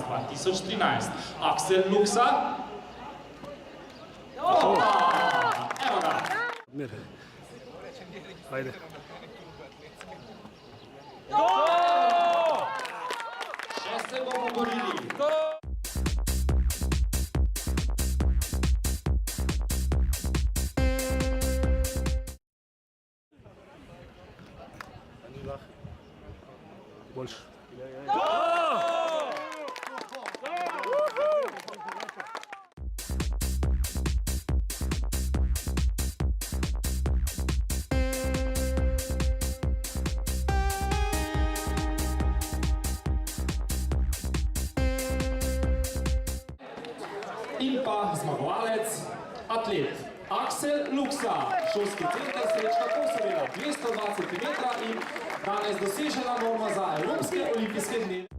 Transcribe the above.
2013. Aksel Luksa. Opa! Evo ga. Ajde. Še se bomo borili. Boljši. In pa zmagovalec, atlet Aksel Luksa, šolski center Srečka Kosovina, 202 cm in danes dosežena norma za Evropske olimpijske dni.